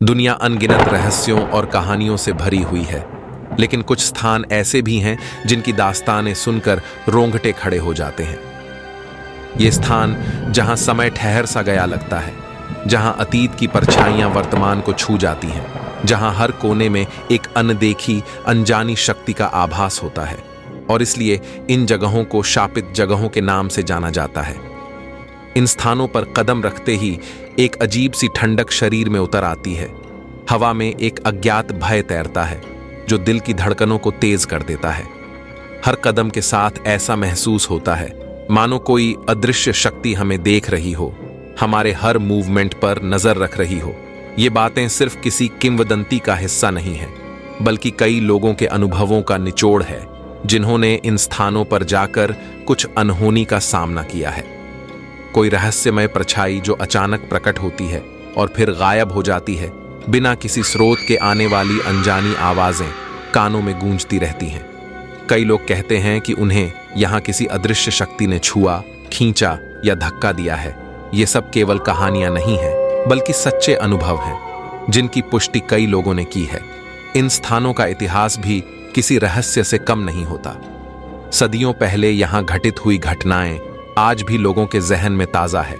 दुनिया अनगिनत रहस्यों और कहानियों से भरी हुई है, लेकिन कुछ स्थान ऐसे भी हैं जिनकी दास्तानें सुनकर रोंगटे खड़े हो जाते हैं। ये स्थान जहां समय ठहर सा गया लगता है, जहां अतीत की परछाइयां वर्तमान को छू जाती हैं, जहां हर कोने में एक अनदेखी अनजानी शक्ति का आभास होता है, और इसलिए इन जगहों को शापित जगहों के नाम से जाना जाता है। इन स्थानों पर कदम रखते ही एक अजीब सी ठंडक शरीर में उतर आती है। हवा में एक अज्ञात भय तैरता है जो दिल की धड़कनों को तेज कर देता है। हर कदम के साथ ऐसा महसूस होता है मानो कोई अदृश्य शक्ति हमें देख रही हो, हमारे हर मूवमेंट पर नजर रख रही हो। ये बातें सिर्फ किसी किंवदंती का हिस्सा नहीं है, बल्कि कई लोगों के अनुभवों का निचोड़ है, जिन्होंने इन स्थानों पर जाकर कुछ अनहोनी का सामना किया है। कोई रहस्यमय परछाई जो अचानक प्रकट होती है और फिर गायब हो जाती है, बिना किसी स्रोत के आने वाली अनजानी आवाजें कानों में गूंजती रहती हैं। कई लोग कहते हैं कि उन्हें यहाँ किसी अदृश्य शक्ति ने छुआ, खींचा या धक्का दिया है। ये सब केवल कहानियां नहीं हैं, बल्कि सच्चे अनुभव हैं, जिनकी पुष्टि कई लोगों ने की है। इन स्थानों का इतिहास भी किसी रहस्य से कम नहीं होता। सदियों पहले यहाँ घटित हुई घटनाएं आज भी लोगों के जहन में ताजा है।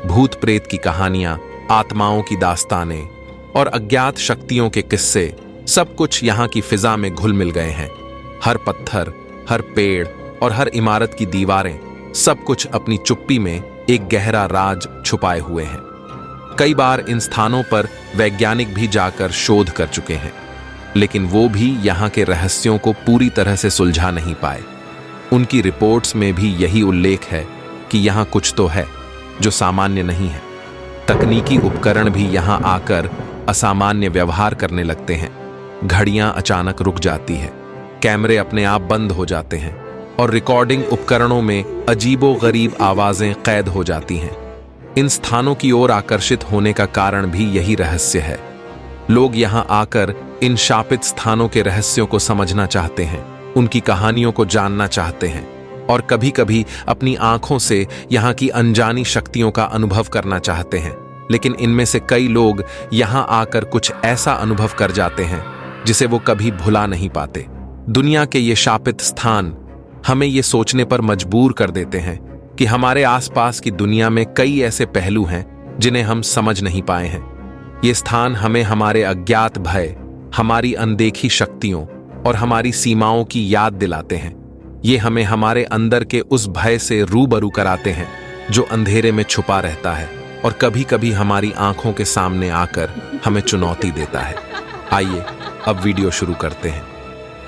भूत प्रेत की कहानियां, आत्माओं की दास्तानें और अज्ञात शक्तियों के किस्से, सब कुछ यहाँ की फिजा में घुल मिल गए हैं। हर पत्थर, हर पेड़ और हर इमारत की दीवारें, सब कुछ अपनी चुप्पी में एक गहरा राज छुपाए हुए हैं। कई बार इन स्थानों पर वैज्ञानिक भी जाकर शोध कर चुके हैं, लेकिन वो भी यहाँ के रहस्यों को पूरी तरह से सुलझा नहीं पाए। उनकी रिपोर्ट्स में भी यही उल्लेख है कि यहाँ कुछ तो है जो सामान्य नहीं है। तकनीकी उपकरण भी यहाँ आकर असामान्य व्यवहार करने लगते हैं। घड़ियां अचानक रुक जाती है, कैमरे अपने आप बंद हो जाते हैं और रिकॉर्डिंग उपकरणों में अजीबोगरीब आवाजें कैद हो जाती हैं। इन स्थानों की ओर आकर्षित होने का कारण भी यही रहस्य है। लोग यहाँ आकर इन शापित स्थानों के रहस्यों को समझना चाहते हैं, उनकी कहानियों को जानना चाहते हैं और कभी-कभी अपनी आंखों से यहाँ की अनजानी शक्तियों का अनुभव करना चाहते हैं। लेकिन इनमें से कई लोग यहाँ आकर कुछ ऐसा अनुभव कर जाते हैं जिसे वो कभी भुला नहीं पाते। दुनिया के ये शापित स्थान हमें ये सोचने पर मजबूर कर देते हैं कि हमारे आसपास की दुनिया में कई ऐसे पहलू हैं जिन्हें हम समझ नहीं पाए हैं। ये स्थान हमें हमारे अज्ञात भय, हमारी अनदेखी शक्तियों और हमारी सीमाओं की याद दिलाते हैं। ये हमें हमारे अंदर के उस भय से रूबरू कराते हैं जो अंधेरे में छुपा रहता है और कभी-कभी हमारी आंखों के सामने आकर हमें चुनौती देता है। आइए अब वीडियो शुरू करते हैं।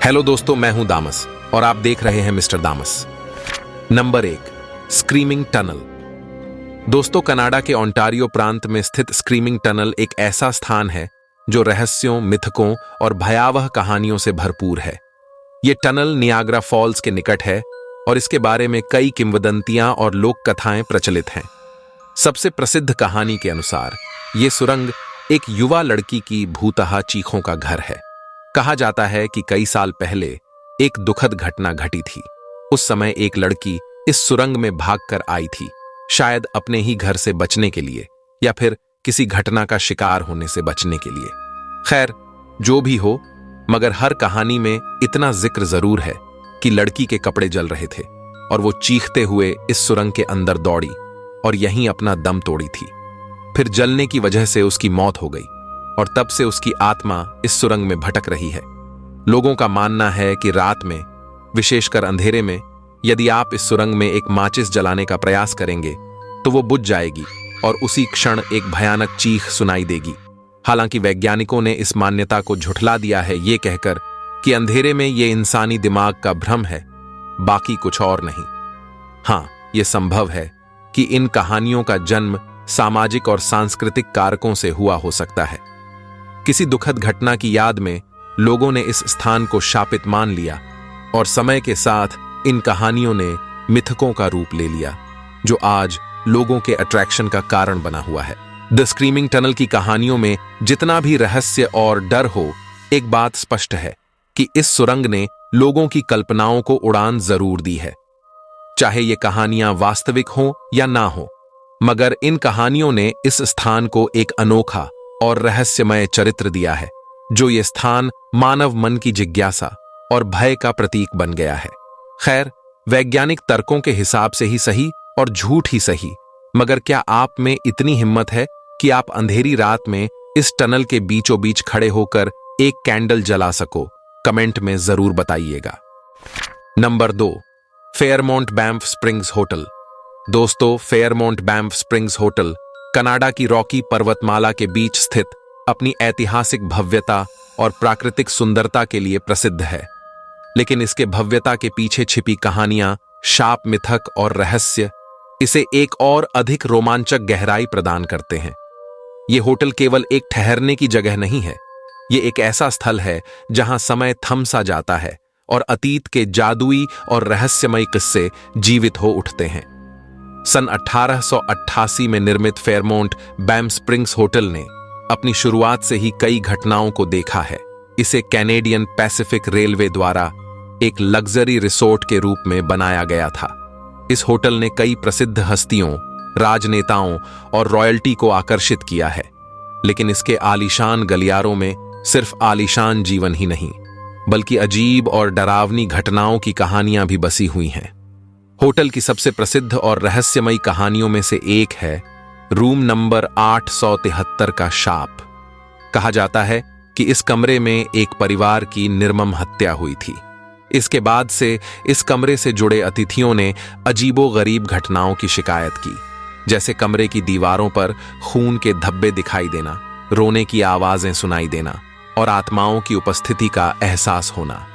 हेलो दोस्तों, मैं हूं दामस और आप देख रहे हैं मिस्टर दामस। Number 1, screaming tunnel. दोस्तों, कनाडा के ओंटारियो प्रांत में स्थित स्क्रीमिंग टनल एक ऐसा स्थान है जो रहस्यों, मिथकों और भयावह कहानियों से भरपूर है। यह टनल नियाग्रा फॉल्स के निकट है और इसके बारे में कई किंवदंतियां और लोक कथाएं प्रचलित हैं। सबसे प्रसिद्ध कहानी के अनुसार यह सुरंग एक युवा लड़की की भूतहा चीखों का घर है। कहा जाता है कि कई साल पहले एक दुखद घटना घटी थी। उस समय एक लड़की इस सुरंग में भागकर आई थी, शायद अपने ही घर से बचने के लिए या फिर किसी घटना का शिकार होने से बचने के लिए। खैर, जो भी हो, मगर हर कहानी में इतना जिक्र जरूर है कि लड़की के कपड़े जल रहे थे और वो चीखते हुए इस सुरंग के अंदर दौड़ी और यहीं अपना दम तोड़ी थी। फिर जलने की वजह से उसकी मौत हो गई और तब से उसकी आत्मा इस सुरंग में भटक रही है। लोगों का मानना है कि रात में, विशेषकर अंधेरे में, यदि आप इस सुरंग में एक माचिस जलाने का प्रयास करेंगे तो वो बुझ जाएगी और उसी क्षण एक भयानक चीख सुनाई देगी। हालांकि वैज्ञानिकों ने इस मान्यता को झुठला दिया है, ये कहकर कि अंधेरे में ये इंसानी दिमाग का भ्रम है, बाकी कुछ और नहीं। हां, यह संभव है कि इन कहानियों का जन्म सामाजिक और सांस्कृतिक कारकों से हुआ हो सकता है। किसी दुखद घटना की याद में लोगों ने इस स्थान को शापित मान लिया और समय के साथ इन कहानियों ने मिथकों का रूप ले लिया, जो आज लोगों के अट्रैक्शन का कारण बना हुआ है। द स्क्रीमिंग टनल की कहानियों में जितना भी रहस्य और डर हो, एक बात स्पष्ट है कि इस सुरंग ने लोगों की कल्पनाओं को उड़ान जरूर दी है। चाहे ये कहानियां वास्तविक हों या ना हो, मगर इन कहानियों ने इस स्थान को एक अनोखा और रहस्यमय चरित्र दिया है, जो ये स्थान मानव मन की जिज्ञासा और भय का प्रतीक बन गया है। खैर, वैज्ञानिक तर्कों के हिसाब से ही सही और झूठ ही सही, मगर क्या आप में इतनी हिम्मत है कि आप अंधेरी रात में इस टनल के बीचों बीच खड़े होकर एक कैंडल जला सको? कमेंट में जरूर बताइएगा। Number 2, Fairmont Banff Springs hotel. दोस्तों, Fairmont Banff Springs hotel Canada की रॉकी पर्वतमाला के बीच स्थित अपनी ऐतिहासिक भव्यता और प्राकृतिक सुंदरता के लिए प्रसिद्ध है। लेकिन इसके भव्यता के पीछे छिपी कहानियां, शाप, मिथक और रहस्य इसे एक और अधिक रोमांचक गहराई प्रदान करते हैं। यह होटल केवल एक ठहरने की जगह नहीं है, ये एक ऐसा स्थल है जहां समय थम सा जाता है और अतीत के जादुई और रहस्यमय किस्से जीवित हो उठते हैं। सन 1888 में निर्मित फेयरमाउंट बैंफ स्प्रिंग्स होटल ने अपनी शुरुआत से ही कई घटनाओं को देखा है। इसे कैनेडियन पैसिफिक रेलवे द्वारा एक लग्जरी रिसोर्ट के रूप में बनाया गया था। इस होटल ने कई प्रसिद्ध हस्तियों, राजनेताओं और रॉयल्टी को आकर्षित किया है। लेकिन इसके आलीशान गलियारों में सिर्फ आलीशान जीवन ही नहीं, बल्कि अजीब और डरावनी घटनाओं की कहानियां भी बसी हुई हैं। होटल की सबसे प्रसिद्ध और रहस्यमयी कहानियों में से एक है रूम नंबर 873 का शाप। कहा जाता है कि इस कमरे में एक परिवार की निर्मम हत्या हुई थी। इसके बाद से इस कमरे से जुड़े अतिथियों ने अजीबोगरीब घटनाओं की शिकायत की, जैसे कमरे की दीवारों पर खून के धब्बे दिखाई देना, रोने की आवाजें सुनाई देना और आत्माओं की उपस्थिति का एहसास होना।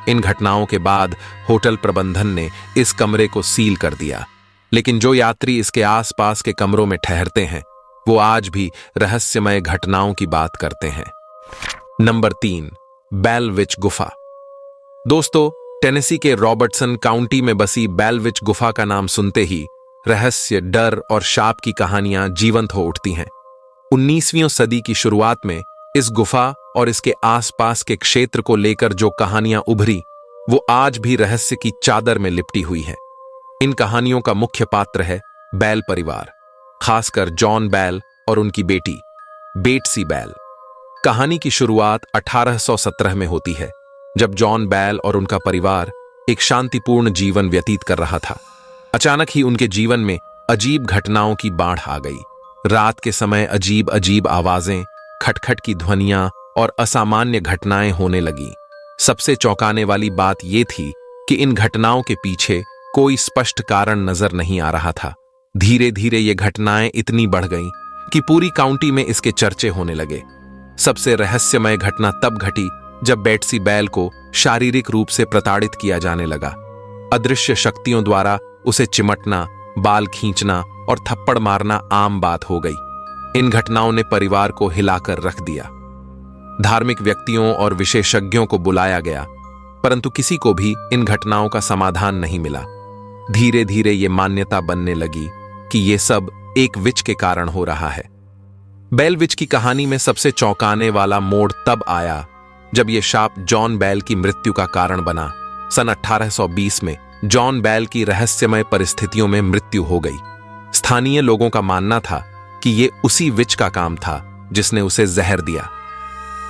इन घटनाओं के बाद होटल प्रबंधन ने इस कमरे को सील कर दिया, लेकिन जो यात्री इसके आसपास के कमरों में ठहरते हैं वो आज भी रहस्यमय घटनाओं की बात करते हैं। नंबर 3, बेल विच गुफा। दोस्तों, टेनेसी के रॉबर्टसन काउंटी में बसी बेल विच गुफा का नाम सुनते ही रहस्य, डर और शाप की कहानियां जीवंत हो उठती हैं। 19वीं सदी की शुरुआत में इस गुफा और इसके आसपास के क्षेत्र को लेकर जो कहानियां उभरी वो आज भी रहस्य की चादर में लिपटी हुई है। इन कहानियों का मुख्य पात्र है बेल परिवार, खासकर जॉन बेल और उनकी बेटी बेटसी बेल। कहानी की शुरुआत 1817 में होती है, जब जॉन बेल और उनका परिवार एक शांतिपूर्ण जीवन व्यतीत कर रहा था। अचानक ही उनके जीवन में अजीब घटनाओं की बाढ़ आ गई। रात के समय अजीब अजीब आवाजें, खटखट की ध्वनियां और असामान्य घटनाएं होने लगी। सबसे चौंकाने वाली बात यह थी कि इन घटनाओं के पीछे कोई स्पष्ट कारण नजर नहीं आ रहा था। धीरे धीरे ये घटनाएं इतनी बढ़ गईं कि पूरी काउंटी में इसके चर्चे होने लगे। सबसे रहस्यमय घटना तब घटी जब बेटसी बेल को शारीरिक रूप से प्रताड़ित किया जाने लगा। अदृश्य शक्तियों द्वारा उसे चिमटना, बाल खींचना और थप्पड़ मारना आम बात हो गई। इन घटनाओं ने परिवार को हिलाकर रख दिया। धार्मिक व्यक्तियों और विशेषज्ञों को बुलाया गया, परंतु किसी को भी इन घटनाओं का समाधान नहीं मिला। धीरे धीरे ये मान्यता बनने लगी कि ये सब एक विच के कारण हो रहा है। बेल विच की कहानी में सबसे चौंकाने वाला मोड़ तब आया जब यह शाप जॉन बेल की मृत्यु का कारण बना। सन 1820 में जॉन बेल की रहस्यमय परिस्थितियों में मृत्यु हो गई। स्थानीय लोगों का मानना था कि यह उसी विच का काम था जिसने उसे जहर दिया।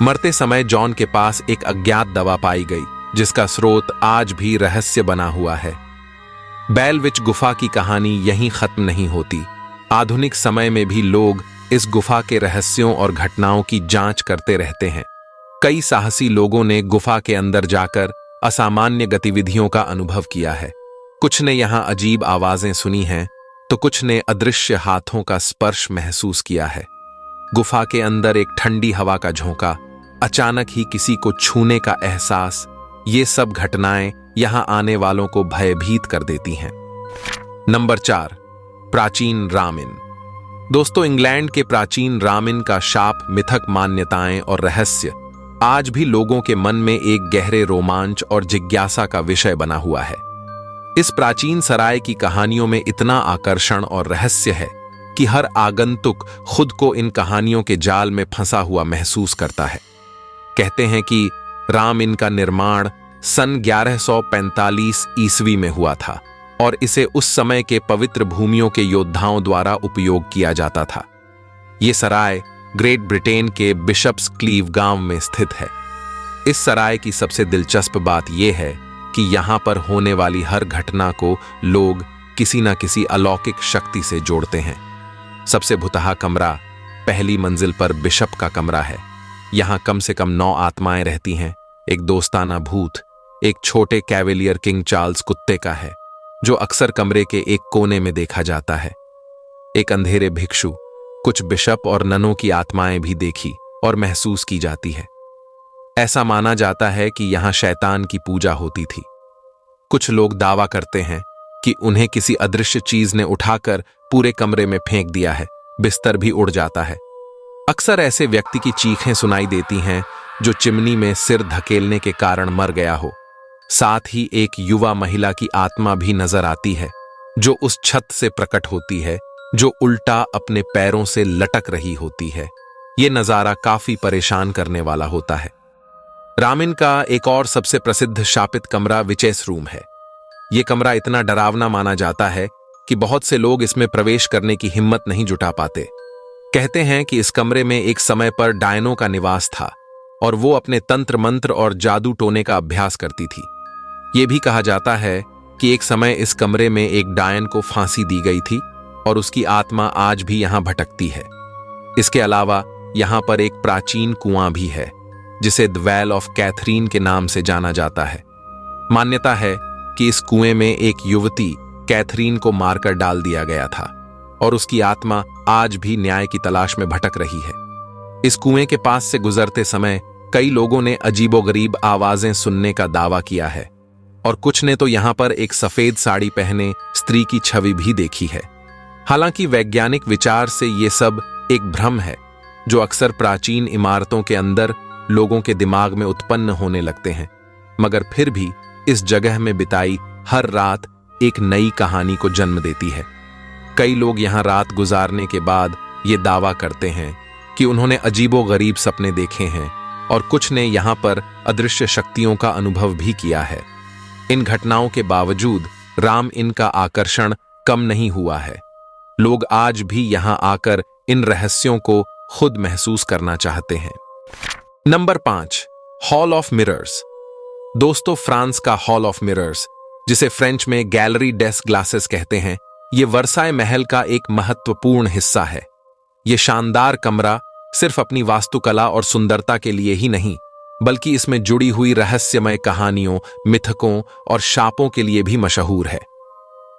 मरते समय जॉन के पास एक अज्ञात दवा पाई गई, जिसका स्रोत आज भी रहस्य बना हुआ है। बेल विच गुफा की कहानी यहीं खत्म नहीं होती। आधुनिक समय में भी लोग इस गुफा के रहस्यों और घटनाओं की जांच करते रहते हैं। कई साहसी लोगों ने गुफा के अंदर जाकर असामान्य गतिविधियों का अनुभव किया है। कुछ ने यहां अजीब आवाजें सुनी हैं, तो कुछ ने अदृश्य हाथों का स्पर्श महसूस किया है। गुफा के अंदर एक ठंडी हवा का झोंका, अचानक ही किसी को छूने का एहसास, ये सब घटनाएं यहां आने वालों को भयभीत कर देती हैं। नंबर 4, प्राचीन रामिन। दोस्तों, इंग्लैंड के प्राचीन रामिन का शाप, मिथक, मान्यताएं और रहस्य आज भी लोगों के मन में एक गहरे रोमांच और जिज्ञासा का विषय बना हुआ है। इस प्राचीन सराय की कहानियों में इतना आकर्षण और रहस्य है कि हर आगंतुक खुद को इन कहानियों के जाल में फंसा हुआ महसूस करता है। कहते हैं कि रामिन का निर्माण सन 1145 ईस्वी में हुआ था और इसे उस समय के पवित्र भूमियों के योद्धाओं द्वारा उपयोग किया जाता था। ये सराय ग्रेट ब्रिटेन के बिशप्स क्लीव गांव में स्थित है। इस सराय की सबसे दिलचस्प बात यह है कि यहां पर होने वाली हर घटना को लोग किसी न किसी अलौकिक शक्ति से जोड़ते हैं। सबसे भुतहा कमरा पहली मंजिल पर बिशप का कमरा है। यहां कम से कम 9 आत्माएं रहती हैं। एक दोस्ताना भूत एक छोटे कैवेलियर किंग चार्ल्स कुत्ते का है, जो अक्सर कमरे के एक कोने में देखा जाता है। एक अंधेरे भिक्षु, कुछ बिशप और ननों की आत्माएं भी देखी और महसूस की जाती है। ऐसा माना जाता है कि यहां शैतान की पूजा होती थी। कुछ लोग दावा करते हैं कि उन्हें किसी अदृश्य चीज ने उठाकर पूरे कमरे में फेंक दिया है। बिस्तर भी उड़ जाता है। अक्सर ऐसे व्यक्ति की चीखें सुनाई देती हैं जो चिमनी में सिर धकेलने के कारण मर गया हो। साथ ही एक युवा महिला की आत्मा भी नजर आती है, जो उस छत से प्रकट होती है जो उल्टा अपने पैरों से लटक रही होती है। यह नजारा काफी परेशान करने वाला होता है। रामिन का एक और सबसे प्रसिद्ध शापित कमरा विचेस रूम है। यह कमरा इतना डरावना माना जाता है कि बहुत से लोग इसमें प्रवेश करने की हिम्मत नहीं जुटा पाते। कहते हैं कि इस कमरे में एक समय पर डायनों का निवास था और वो अपने तंत्र मंत्र और जादू टोने का अभ्यास करती थी। यह भी कहा जाता है कि एक समय इस कमरे में एक डायन को फांसी दी गई थी और उसकी आत्मा आज भी यहां भटकती है। इसके अलावा यहां पर एक प्राचीन कुआं भी है, जिसे द वेल ऑफ कैथरीन के नाम से जाना जाता है। मान्यता है कि इस कुएं में एक युवती कैथरीन को मारकर डाल दिया गया था और उसकी आत्मा आज भी न्याय की तलाश में भटक रही है। इस कुएं के पास से गुजरते समय कई लोगों ने अजीबोगरीब आवाजें सुनने का दावा किया है और कुछ ने तो यहां पर एक सफेद साड़ी पहने स्त्री की छवि भी देखी है। हालांकि वैज्ञानिक विचार से यह सब एक भ्रम है, जो अक्सर प्राचीन इमारतों के अंदर लोगों के दिमाग में उत्पन्न होने लगते हैं। मगर फिर भी इस जगह में बिताई हर रात एक नई कहानी को जन्म देती है। कई लोग यहां रात गुजारने के बाद ये दावा करते हैं कि उन्होंने अजीबोगरीब सपने देखे हैं और कुछ ने यहां पर अदृश्य शक्तियों का अनुभव भी किया है। इन घटनाओं के बावजूद राम इन का आकर्षण कम नहीं हुआ है। लोग आज भी यहां आकर इन रहस्यों को खुद महसूस करना चाहते हैं। Number 5, hall of mirrors. दोस्तों, फ्रांस का हॉल ऑफ मिरर्स, जिसे फ्रेंच में गैलरी डेस ग्लासेस कहते हैं, यह वर्साय महल का एक महत्वपूर्ण हिस्सा है। यह शानदार कमरा सिर्फ अपनी वास्तुकला और सुंदरता के लिए ही नहीं, बल्कि इसमें जुड़ी हुई रहस्यमय कहानियों, मिथकों और शापों के लिए भी मशहूर है।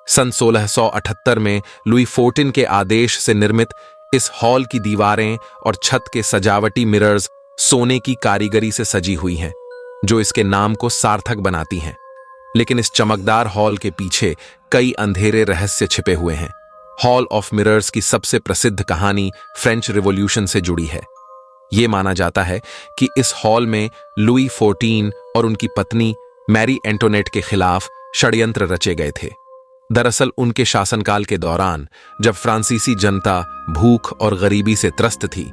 सन 1678 में लुई XIV के आदेश से निर्मित इस हॉल की दीवारें और छत के सजावटी मिरर्स सोने की कारीगरी से सजी हुई हैं, जो इसके नाम को सार्थक बनाती हैं। लेकिन इस चमकदार हॉल के पीछे कई अंधेरे रहस्य छिपे हुए हैं। हॉल ऑफ मिरर्स की सबसे प्रसिद्ध कहानी फ्रेंच रिवॉल्यूशन से जुड़ी है। यह माना जाता है कि इस हॉल में लुई XIV और उनकी पत्नी मैरी एंटोनेट के खिलाफ षड्यंत्र रचे गए थे। दरअसल उनके शासनकाल के दौरान, जब फ्रांसीसी जनता भूख और गरीबी से त्रस्त थी,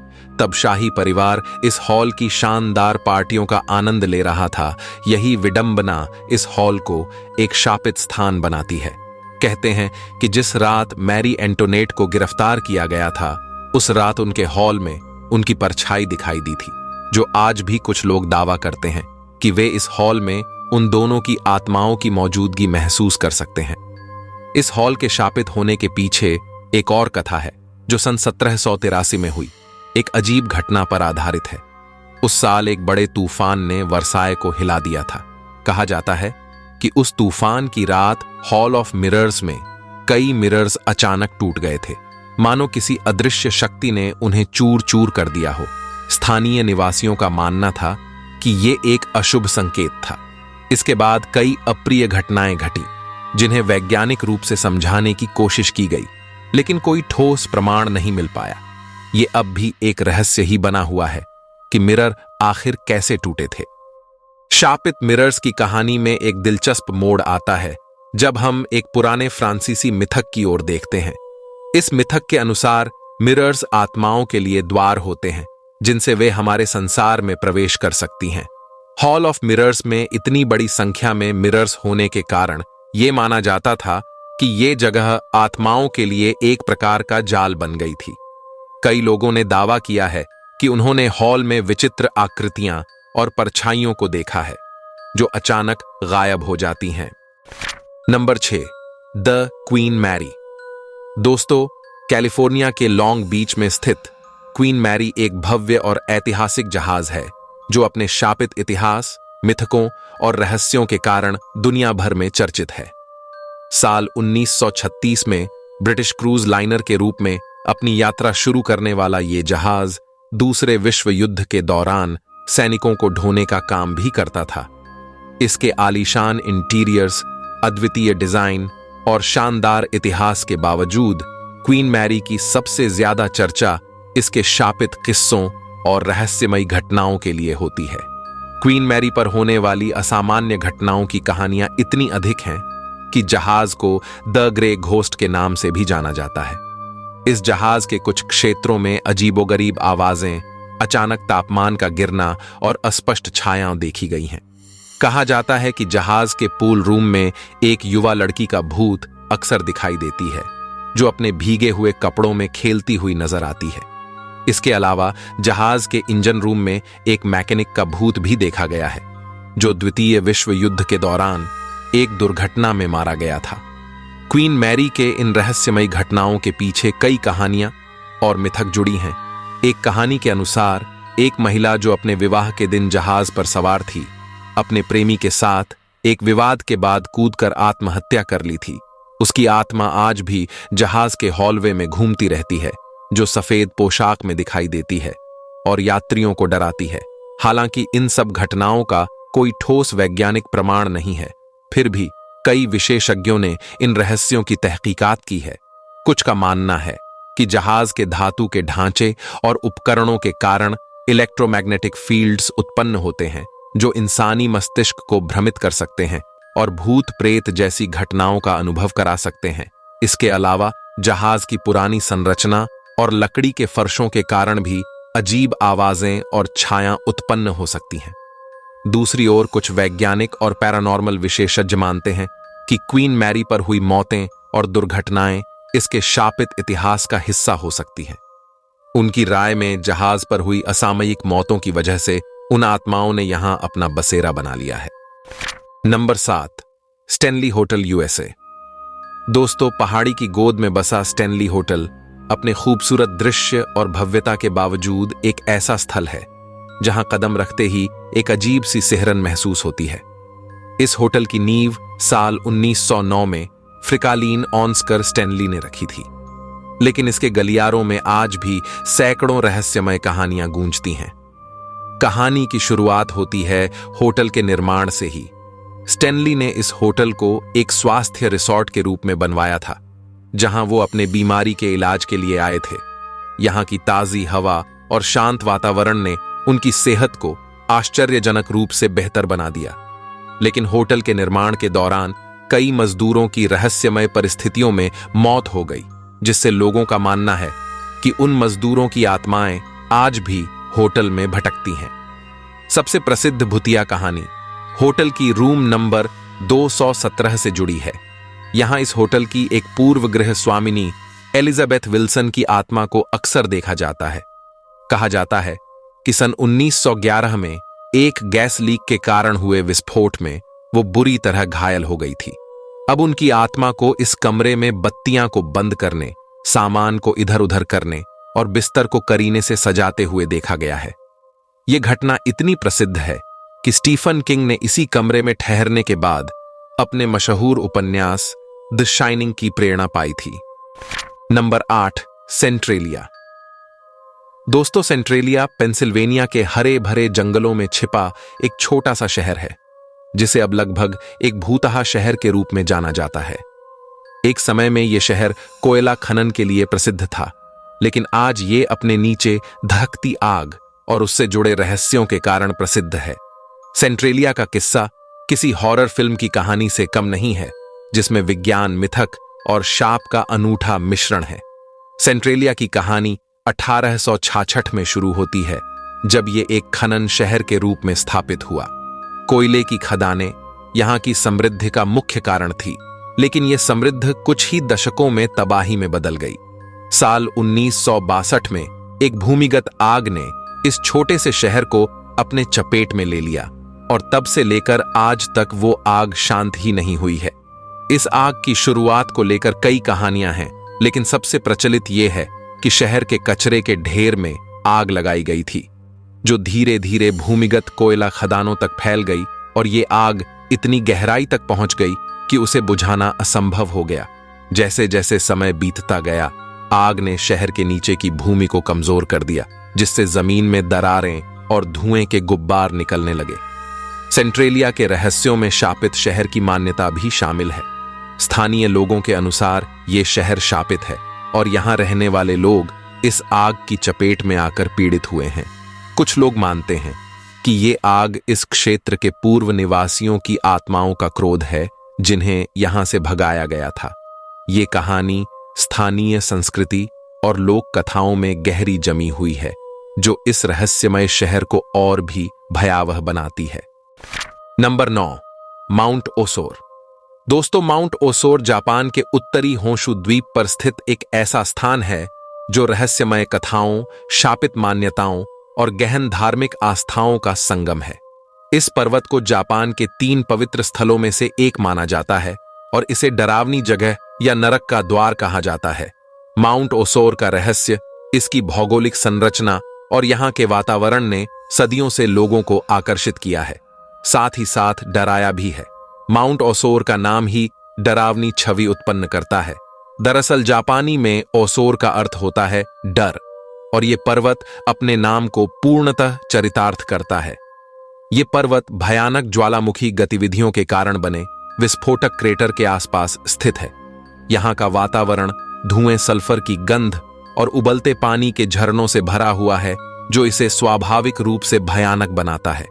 तब शाही परिवार इस हॉल की शानदार पार्टियों का आनंद ले रहा था। यही विडंबना इस हॉल को एक शापित स्थान बनाती है। कहते हैं कि जिस रात मैरी एंटोनेट को गिरफ्तार किया गया था, उस रात उनके हॉल में उनकी परछाई दिखाई दी थी, जो आज भी कुछ लोग दावा करते हैं कि वे इस हॉल में उन दोनों की आत्माओं की मौजूदगी महसूस कर सकते हैं। इस हॉल के शापित होने के पीछे एक और कथा है, जो सन 1783 में हुई एक अजीब घटना पर आधारित है। उस साल एक बड़े तूफान ने वर्साय को हिला दिया था। कहा जाता है कि उस तूफान की रात हॉल ऑफ मिरर्स में कई मिरर्स अचानक टूट गए थे, मानो किसी अदृश्य शक्ति ने उन्हें चूर चूर कर दिया हो। स्थानीय निवासियों का मानना था कि यह एक अशुभ संकेत था। इसके बाद कई अप्रिय घटनाएं घटी, जिन्हें वैज्ञानिक रूप से समझाने की कोशिश की गई, लेकिन कोई ठोस प्रमाण नहीं मिल पाया। ये अब भी एक रहस्य ही बना हुआ है कि मिरर आखिर कैसे टूटे थे। शापित मिरर्स की कहानी में एक दिलचस्प मोड़ आता है जब हम एक पुराने फ्रांसीसी मिथक की ओर देखते हैं। इस मिथक के अनुसार मिरर्स आत्माओं के लिए द्वार होते हैं, जिनसे वे हमारे संसार में प्रवेश कर सकती हैं। हॉल ऑफ मिरर्स में इतनी बड़ी संख्या में मिरर्स होने के कारण यह माना जाता था कि यह जगह आत्माओं के लिए एक प्रकार का जाल बन गई थी। कई लोगों ने दावा किया है कि उन्होंने हॉल में विचित्र आकृतियां और परछाइयों को देखा है जो अचानक गायब हो जाती हैं। Number 6, the Queen Mary. दोस्तों, कैलिफोर्निया के लॉन्ग बीच में स्थित क्वीन मैरी एक भव्य और ऐतिहासिक जहाज है जो अपने शापित इतिहास, मिथकों और रहस्यों के कारण दुनिया भर में चर्चित है। साल 1936 में ब्रिटिश क्रूज लाइनर के रूप में अपनी यात्रा शुरू करने वाला ये जहाज दूसरे विश्व युद्ध के दौरान सैनिकों को ढोने का काम भी करता था। इसके आलीशान इंटीरियर्स, अद्वितीय डिजाइन और शानदार इतिहास के बावजूद क्वीन मैरी की सबसे ज्यादा चर्चा इसके शापित किस्सों और रहस्यमयी घटनाओं के लिए होती है। क्वीन मैरी पर होने वाली असामान्य घटनाओं की कहानियां इतनी अधिक हैं कि जहाज को द ग्रे घोस्ट के नाम से भी जाना जाता है। इस जहाज के कुछ क्षेत्रों में अजीबोगरीब आवाजें, अचानक तापमान का गिरना और अस्पष्ट छायाएं देखी गई हैं। कहा जाता है कि जहाज के पूल रूम में एक युवा लड़की का भूत अक्सर दिखाई देती है जो अपने भीगे हुए कपड़ों में खेलती हुई नजर आती है। इसके अलावा जहाज के इंजन रूम में एक मैकेनिक का भूत भी देखा गया है जो द्वितीय विश्व युद्ध के दौरान एक दुर्घटना में मारा गया था। क्वीन मैरी के इन रहस्यमयी घटनाओं के पीछे कई कहानियां और मिथक जुड़ी हैं। एक कहानी के अनुसार एक महिला जो अपने विवाह के दिन जहाज पर सवार थी, अपने प्रेमी के साथ एक विवाद के बाद कूदकर आत्महत्या कर ली थी। उसकी आत्मा आज भी जहाज के हॉलवे में घूमती रहती है जो सफेद पोशाक में दिखाई देती है और यात्रियों को डराती है। हालांकि इन सब घटनाओं का कोई ठोस वैज्ञानिक प्रमाण नहीं है, फिर भी कई विशेषज्ञों ने इन रहस्यों की तहकीकात की है। कुछ का मानना है कि जहाज के धातु के ढांचे और उपकरणों के कारण इलेक्ट्रोमैग्नेटिक फील्ड्स उत्पन्न होते हैं जो इंसानी मस्तिष्क को भ्रमित कर सकते हैं और भूत प्रेत जैसी घटनाओं का अनुभव करा सकते हैं। इसके अलावा जहाज की पुरानी संरचना और लकड़ी के फर्शों के कारण भी अजीब आवाजें और छाया उत्पन्न हो सकती हैं। दूसरी ओर कुछ वैज्ञानिक और पैरानॉर्मल विशेषज्ञ मानते हैं कि क्वीन मैरी पर हुई मौतें और दुर्घटनाएं इसके शापित इतिहास का हिस्सा हो सकती हैं। उनकी राय में जहाज पर हुई असामयिक मौतों की वजह से उन आत्माओं ने यहां अपना बसेरा बना लिया है। Number 7, Stanley hotel USA. दोस्तों, पहाड़ी की गोद में बसा स्टैनली होटल अपने खूबसूरत दृश्य और भव्यता के बावजूद एक ऐसा स्थल है जहां कदम रखते ही एक अजीब सी सिहरन महसूस होती है। इस होटल की नींव साल 1909 में फ्रिकालीन ऑन्स्कर स्टैनली ने रखी थी, लेकिन इसके गलियारों में आज भी सैकड़ों रहस्यमय कहानियां गूंजती हैं। कहानी की शुरुआत होती है होटल के निर्माण से ही। स्टैनली ने इस होटल को एक स्वास्थ्य रिसोर्ट के रूप में बनवाया था जहां वो अपने बीमारी के इलाज के लिए आए थे। यहां की ताजी हवा और शांत वातावरण ने उनकी सेहत को आश्चर्यजनक रूप से बेहतर बना दिया। लेकिन होटल के निर्माण के दौरान कई मजदूरों की रहस्यमय परिस्थितियों में मौत हो गई, जिससे लोगों का मानना है कि उन मजदूरों की आत्माएं आज भी होटल में भटकती हैं। सबसे प्रसिद्ध भूतिया कहानी होटल की रूम नंबर 217 से जुड़ी है। यहां इस होटल की एक पूर्व गृह स्वामिनी एलिजाबेथ विल्सन की आत्मा को अक्सर देखा जाता है। कहा जाता है कि सन 1911 में एक गैस लीक के कारण हुए विस्फोट में वो बुरी तरह घायल हो गई थी। अब उनकी आत्मा को इस कमरे में बत्तियां को बंद करने, सामान को इधर उधर करने और बिस्तर को करीने से सजाते हुए देखा गया है। यह घटना इतनी प्रसिद्ध है कि स्टीफन किंग ने इसी कमरे में ठहरने के बाद अपने मशहूर उपन्यास द शाइनिंग की प्रेरणा पाई थी। Number 8, Centralia. दोस्तों, सेंट्रेलिया पेंसिल्वेनिया के हरे भरे जंगलों में छिपा एक छोटा सा शहर है जिसे अब लगभग एक भूतहा शहर के रूप में जाना जाता है। एक समय में यह शहर कोयला खनन के लिए प्रसिद्ध था, लेकिन आज ये अपने नीचे धधकती आग और उससे जुड़े रहस्यों के कारण प्रसिद्ध है। सेंट्रेलिया का किस्सा किसी हॉरर फिल्म की कहानी से कम नहीं है, जिसमें विज्ञान, मिथक और शाप का अनूठा मिश्रण है। सेंट्रेलिया की कहानी 1866 में शुरू होती है, जब ये एक खनन शहर के रूप में स्थापित हुआ। कोयले की खदानें यहां की समृद्धि का मुख्य कारण थी, लेकिन यह समृद्ध कुछ ही दशकों में तबाही में बदल गई। साल 1962 में एक भूमिगत आग ने इस छोटे से शहर को अपने चपेट में ले लिया और तब से लेकर आज तक वो आग शांत ही नहीं हुई है। इस आग की शुरुआत को लेकर कई कहानियां हैं, लेकिन सबसे प्रचलित ये है कि शहर के कचरे के ढेर में आग लगाई गई थी, जो धीरे धीरे भूमिगत कोयला खदानों तक फैल गई और ये आग इतनी गहराई तक पहुंच गई कि उसे बुझाना असंभव हो गया। जैसे जैसे समय बीतता गया, आग ने शहर के नीचे की भूमि को कमजोर कर दिया, जिससे जमीन में दरारें और धुएं के गुब्बार निकलने लगे। सेंट्रेलिया के रहस्यों में शापित शहर की मान्यता भी शामिल है। स्थानीय लोगों के अनुसार ये शहर शापित है और यहां रहने वाले लोग इस आग की चपेट में आकर पीड़ित हुए हैं। कुछ लोग मानते हैं कि ये आग इस क्षेत्र के पूर्व निवासियों की आत्माओं का क्रोध है, जिन्हें यहां से भगाया गया था। ये कहानी स्थानीय संस्कृति और लोक कथाओं में गहरी जमी हुई है, जो इस रहस्यमय शहर को और भी भयावह बनाती है। नंबर 9, माउंट ओसोर। दोस्तों, माउंट ओसोर जापान के उत्तरी होंशु द्वीप पर स्थित एक ऐसा स्थान है जो रहस्यमय कथाओं, शापित मान्यताओं और गहन धार्मिक आस्थाओं का संगम है। इस पर्वत को जापान के 3 पवित्र स्थलों में से एक माना जाता है और इसे डरावनी जगह या नरक का द्वार कहा जाता है। माउंट ओसोर का रहस्य इसकी भौगोलिक संरचना और यहाँ के वातावरण ने सदियों से लोगों को आकर्षित किया है, साथ ही साथ डराया भी है। माउंट ओसोर का नाम ही डरावनी छवि उत्पन्न करता है। दरअसल जापानी में ओसोर का अर्थ होता है डर, और ये पर्वत अपने नाम को पूर्णतः चरितार्थ करता है। ये पर्वत भयानक ज्वालामुखी गतिविधियों के कारण बने विस्फोटक क्रेटर के आसपास स्थित है। यहाँ का वातावरण धुएं, सल्फर की गंध और उबलते पानी के झरनों से भरा हुआ है, जो इसे स्वाभाविक रूप से भयानक बनाता है।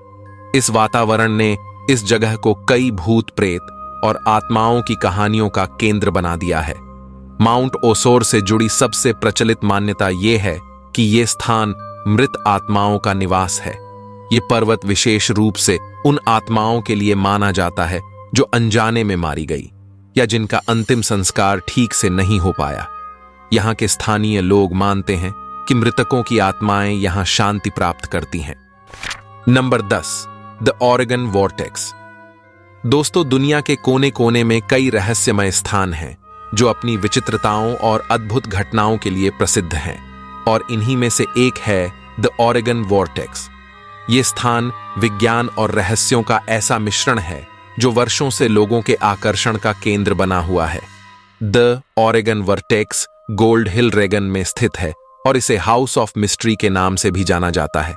इस वातावरण ने इस जगह को कई भूत प्रेत और आत्माओं की कहानियों का केंद्र बना दिया है। माउंट ओसोर से जुड़ी सबसे प्रचलित मान्यता यह है कि यह स्थान मृत आत्माओं का निवास है। यह पर्वत विशेष रूप से उन आत्माओं के लिए माना जाता है जो अनजाने में मारी गई या जिनका अंतिम संस्कार ठीक से नहीं हो पाया। यहाँ के स्थानीय लोग मानते हैं कि मृतकों की आत्माएं यहाँ शांति प्राप्त करती हैं। Number 10, the Oregon vortex. दोस्तों, दुनिया के कोने कोने में कई रहस्यमय स्थान हैं जो अपनी विचित्रताओं और अद्भुत घटनाओं के लिए प्रसिद्ध हैं, और इन्हीं में से एक है द ओरेगन वॉर्टेक्स। ये स्थान विज्ञान और रहस्यों का ऐसा मिश्रण है जो वर्षों से लोगों के आकर्षण का केंद्र बना हुआ है। The Oregon Vortex Gold Hill Oregon में स्थित है और इसे हाउस ऑफ मिस्ट्री के नाम से भी जाना जाता है।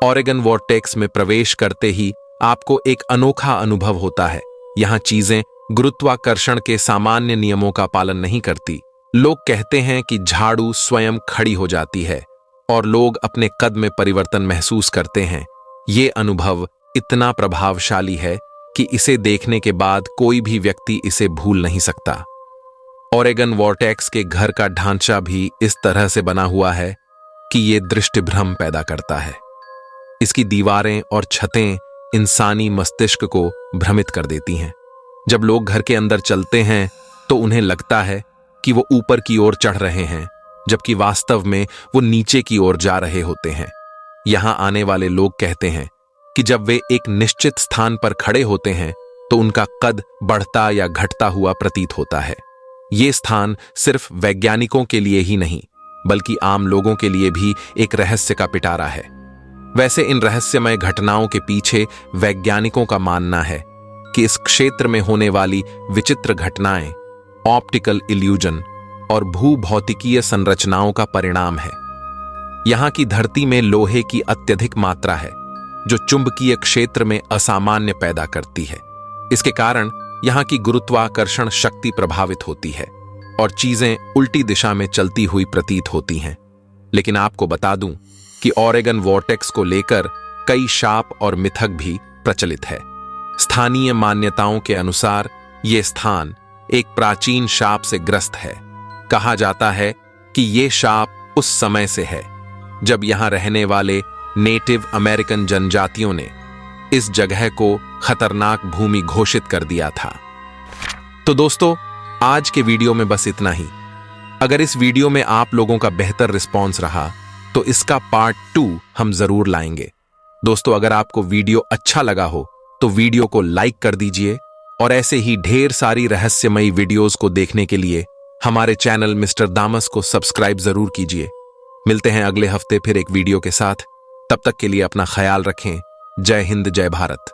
ओरेगन वॉर्टेक्स में प्रवेश करते ही आपको एक अनोखा अनुभव होता है। यहाँ चीजें गुरुत्वाकर्षण के सामान्य नियमों का पालन नहीं करती। लोग कहते हैं कि झाड़ू स्वयं खड़ी हो जाती है और लोग अपने कद में परिवर्तन महसूस करते हैं। ये अनुभव इतना प्रभावशाली है कि इसे देखने के बाद कोई भी व्यक्ति इसे भूल नहीं सकता। ओरेगन वॉर्टेक्स के घर का ढांचा भी इस तरह से बना हुआ है कि ये दृष्टिभ्रम पैदा करता है। इसकी दीवारें और छतें इंसानी मस्तिष्क को भ्रमित कर देती हैं। जब लोग घर के अंदर चलते हैं तो उन्हें लगता है कि वो ऊपर की ओर चढ़ रहे हैं, जबकि वास्तव में वो नीचे की ओर जा रहे होते हैं। यहां आने वाले लोग कहते हैं कि जब वे एक निश्चित स्थान पर खड़े होते हैं तो उनका कद बढ़ता या घटता हुआ प्रतीत होता है। ये स्थान सिर्फ वैज्ञानिकों के लिए ही नहीं, बल्कि आम लोगों के लिए भी एक रहस्य का पिटारा है। वैसे इन रहस्यमय घटनाओं के पीछे वैज्ञानिकों का मानना है कि इस क्षेत्र में होने वाली विचित्र घटनाएं ऑप्टिकल इल्यूजन और भूभौतिकीय संरचनाओं का परिणाम है। यहाँ की धरती में लोहे की अत्यधिक मात्रा है जो चुंबकीय क्षेत्र में असामान्य पैदा करती है। इसके कारण यहाँ की गुरुत्वाकर्षण शक्ति प्रभावित होती है और चीजें उल्टी दिशा में चलती हुई प्रतीत होती हैं। लेकिन आपको बता दूं कि ओरेगन वॉर्टेक्स को लेकर कई शाप और मिथक भी प्रचलित है। स्थानीय मान्यताओं के अनुसार यह स्थान एक प्राचीन शाप से ग्रस्त है। कहा जाता है कि यह शाप उस समय से है जब यहां रहने वाले नेटिव अमेरिकन जनजातियों ने इस जगह को खतरनाक भूमि घोषित कर दिया था। तो दोस्तों, आज के वीडियो में बस इतना ही। अगर इस वीडियो में आप लोगों का बेहतर रिस्पॉन्स रहा तो इसका पार्ट 2 हम जरूर लाएंगे। दोस्तों, अगर आपको वीडियो अच्छा लगा हो तो वीडियो को लाइक कर दीजिए और ऐसे ही ढेर सारी रहस्यमयी वीडियोस को देखने के लिए हमारे चैनल मिस्टर दामस को सब्सक्राइब जरूर कीजिए। मिलते हैं अगले हफ्ते फिर एक वीडियो के साथ। तब तक के लिए अपना ख्याल रखें। जय हिंद, जय भारत।